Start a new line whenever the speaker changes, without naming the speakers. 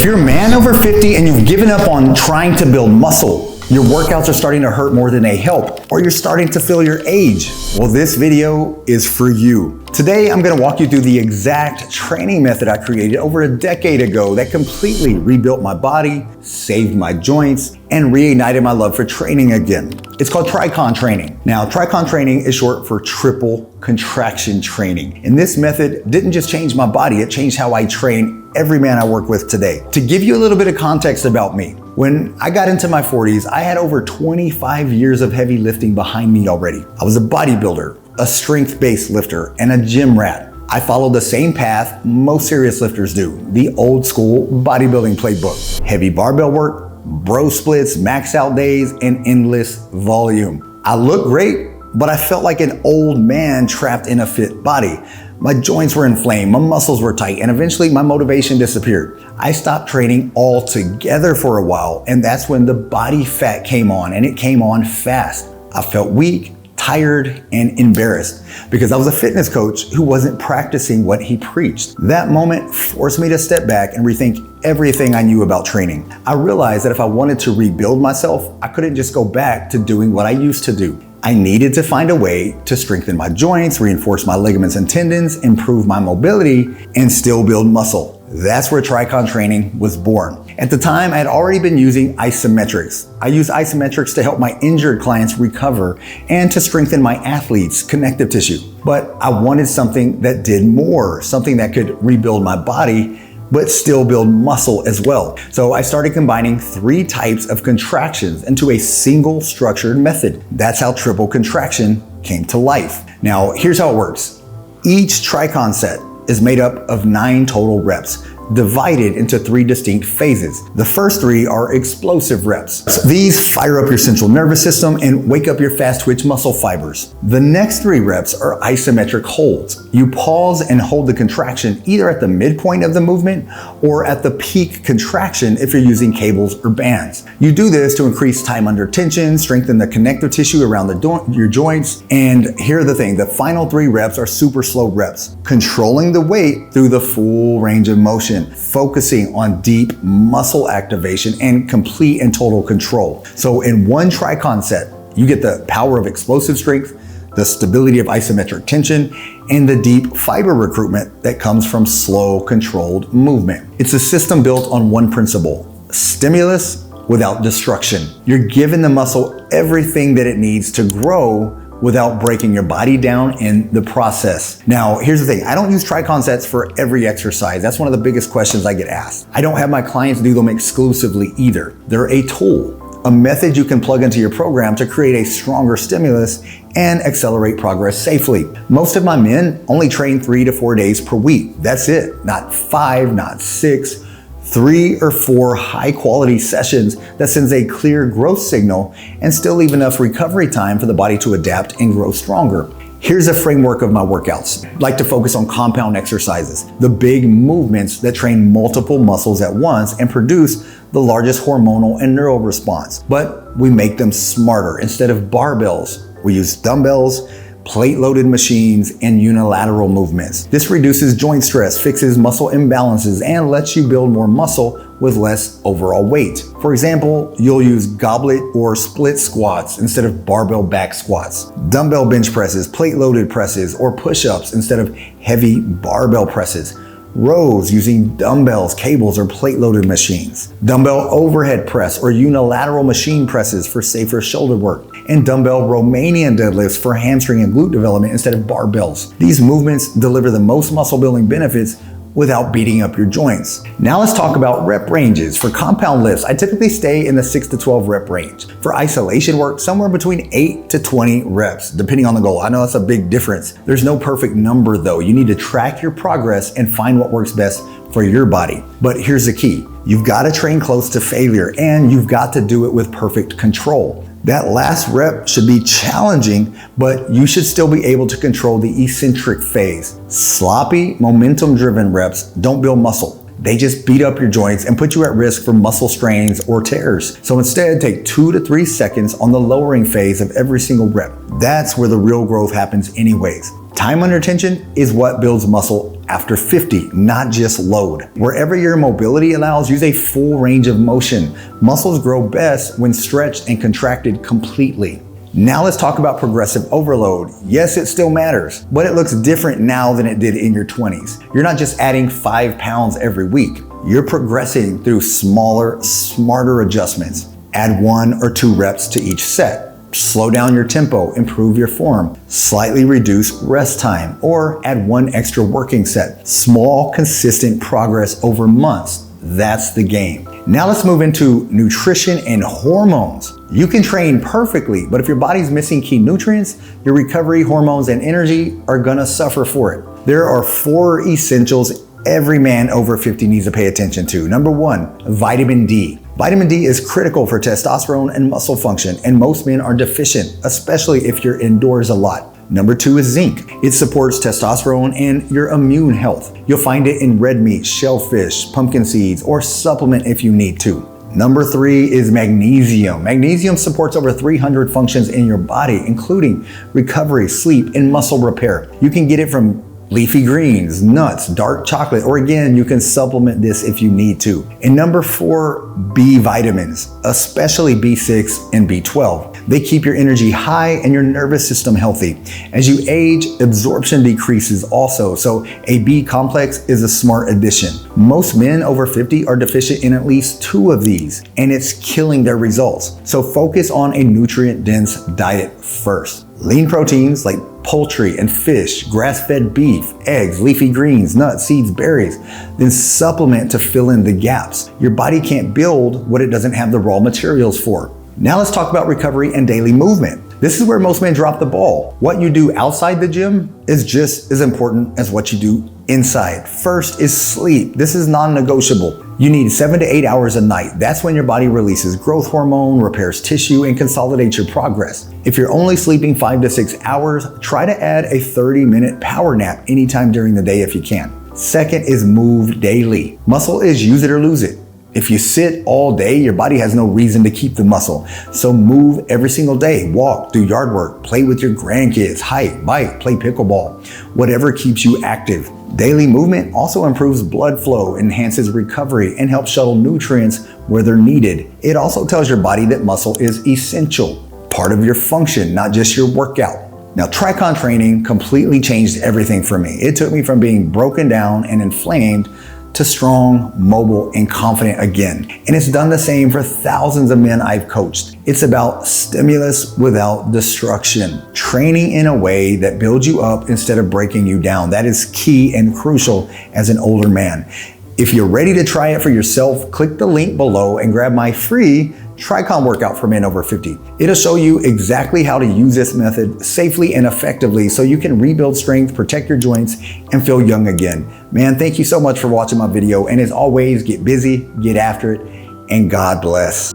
you're a man over 50 and you've given up on trying to build muscle, your workouts are starting to hurt more than they help, or you're starting to feel your age, well, this video is for you. Today, I'm gonna walk you through the exact training method I created over a decade ago that completely rebuilt my body, saved my joints, and reignited my love for training again. It's called TRICON training. Now, TRICON training is short for triple contraction training. And this method didn't just change my body, it changed how I train every man I work with today. To give you a little bit of context about me, when I got into my 40s, I had over 25 years of heavy lifting behind me already. I was a bodybuilder, a strength-based lifter, and a gym rat. I followed the same path most serious lifters do, the old school bodybuilding playbook. Heavy barbell work, bro splits, max out days, and endless volume. I looked great, but I felt like an old man trapped in a fit body. My joints were inflamed, my muscles were tight, and eventually my motivation disappeared. I stopped training altogether for a while, and that's when the body fat came on, and it came on fast. I felt weak, tired, and embarrassed because I was a fitness coach who wasn't practicing what he preached. That moment forced me to step back and rethink everything I knew about training. I realized that if I wanted to rebuild myself, I couldn't just go back to doing what I used to do. I needed to find a way to strengthen my joints, reinforce my ligaments and tendons, improve my mobility, and still build muscle. That's where TRICON training was born. At the time, I had already been using isometrics. I used isometrics to help my injured clients recover and to strengthen my athletes' connective tissue. But I wanted something that did more, something that could rebuild my body, but still build muscle as well. So I started combining 3 types of contractions into a single structured method. That's how triple contraction came to life. Now, here's how it works. Each TRICON set is made up of 9 total reps, divided into 3 distinct phases. The first 3 are explosive reps. These fire up your central nervous system and wake up your fast twitch muscle fibers. The next 3 reps are isometric holds. You pause and hold the contraction either at the midpoint of the movement or at the peak contraction if you're using cables or bands. You do this to increase time under tension, strengthen the connective tissue around your joints, and here's the thing, the final 3 reps are super slow reps, controlling the weight through the full range of motion, focusing on deep muscle activation and complete and total control. So in one TRICON set, you get the power of explosive strength, the stability of isometric tension, and the deep fiber recruitment that comes from slow, controlled movement. It's a system built on one principle: stimulus without destruction. You're giving the muscle everything that it needs to grow without breaking your body down in the process. Now, here's the thing. I don't use TRICON sets for every exercise. That's one of the biggest questions I get asked. I don't have my clients do them exclusively either. They're a tool, a method you can plug into your program to create a stronger stimulus and accelerate progress safely. Most of my men only train 3 to 4 days per week. That's it. Not 5, not 6, 3 or 4 high quality sessions that sends a clear growth signal and still leave enough recovery time for the body to adapt and grow stronger. Here's a framework of my workouts. I like to focus on compound exercises, the big movements that train multiple muscles at once and produce the largest hormonal and neural response. But we make them smarter. Instead of barbells, we use dumbbells, plate-loaded machines, and unilateral movements. This reduces joint stress, fixes muscle imbalances, and lets you build more muscle with less overall weight. For example, you'll use goblet or split squats instead of barbell back squats, dumbbell bench presses, plate-loaded presses, or push-ups instead of heavy barbell presses, rows using dumbbells, cables, or plate-loaded machines, dumbbell overhead press or unilateral machine presses for safer shoulder work, and dumbbell Romanian deadlifts for hamstring and glute development instead of barbells. These movements deliver the most muscle building benefits without beating up your joints. Now let's talk about rep ranges. For compound lifts, I typically stay in the 6 to 12 rep range. For isolation work, somewhere between 8 to 20 reps, depending on the goal. I know that's a big difference. There's no perfect number though. You need to track your progress and find what works best for your body. But here's the key. You've got to train close to failure and you've got to do it with perfect control. That last rep should be challenging, but you should still be able to control the eccentric phase. Sloppy, momentum-driven reps don't build muscle. They just beat up your joints and put you at risk for muscle strains or tears. So instead, take 2 to 3 seconds on the lowering phase of every single rep. That's where the real growth happens anyways. Time under tension is what builds muscle after 50, not just load. Wherever your mobility allows, use a full range of motion. Muscles grow best when stretched and contracted completely. Now let's talk about progressive overload. Yes, it still matters, but it looks different now than it did in your 20s. You're not just adding 5 pounds every week. You're progressing through smaller, smarter adjustments. Add 1 or 2 reps to each set. Slow down your tempo, improve your form, slightly reduce rest time, or add 1 extra working set. Small, consistent progress over months. That's the game. Now let's move into nutrition and hormones. You can train perfectly, but if your body's missing key nutrients, your recovery hormones and energy are gonna suffer for it. There are 4 essentials every man over 50 needs to pay attention to. Number 1, vitamin D. Vitamin D is critical for testosterone and muscle function, and most men are deficient, especially if you're indoors a lot. Number 2 is zinc. It supports testosterone and your immune health. You'll find it in red meat, shellfish, pumpkin seeds, or supplement if you need to. Number 3 is magnesium. Magnesium supports over 300 functions in your body, including recovery, sleep, and muscle repair. You can get it from leafy greens, nuts, dark chocolate, or again, you can supplement this if you need to. And number 4, B vitamins, especially B6 and B12. They keep your energy high and your nervous system healthy. As you age, absorption decreases also, so a B complex is a smart addition. Most men over 50 are deficient in at least 2 of these, and it's killing their results. So focus on a nutrient-dense diet first. Lean proteins like poultry and fish, grass-fed beef, eggs, leafy greens, nuts, seeds, berries, then supplement to fill in the gaps. Your body can't build what it doesn't have the raw materials for. Now let's talk about recovery and daily movement. This is where most men drop the ball. What you do outside the gym is just as important as what you do inside. First is sleep. This is non-negotiable. You need 7 to 8 hours a night. That's when your body releases growth hormone, repairs tissue, and consolidates your progress. If you're only sleeping 5 to 6 hours, try to add a 30-minute power nap anytime during the day if you can. Second is move daily. Muscle is use it or lose it. If you sit all day, your body has no reason to keep the muscle. So move every single day. Walk, do yard work, play with your grandkids, hike, bike, play pickleball, whatever keeps you active. Daily movement also improves blood flow, enhances recovery, and helps shuttle nutrients where they're needed. It also tells your body that muscle is essential, part of your function, not just your workout. Now, TRICON training completely changed everything for me. It took me from being broken down and inflamed to strong, mobile, and confident again. And it's done the same for thousands of men I've coached. It's about stimulus without destruction. Training in a way that builds you up instead of breaking you down. That is key and crucial as an older man. If you're ready to try it for yourself, click the link below and grab my free TRICON workout for men over 50. It'll show you exactly how to use this method safely and effectively so you can rebuild strength, protect your joints, and feel young again. Man, thank you so much for watching my video. And as always, get busy, get after it, and God bless.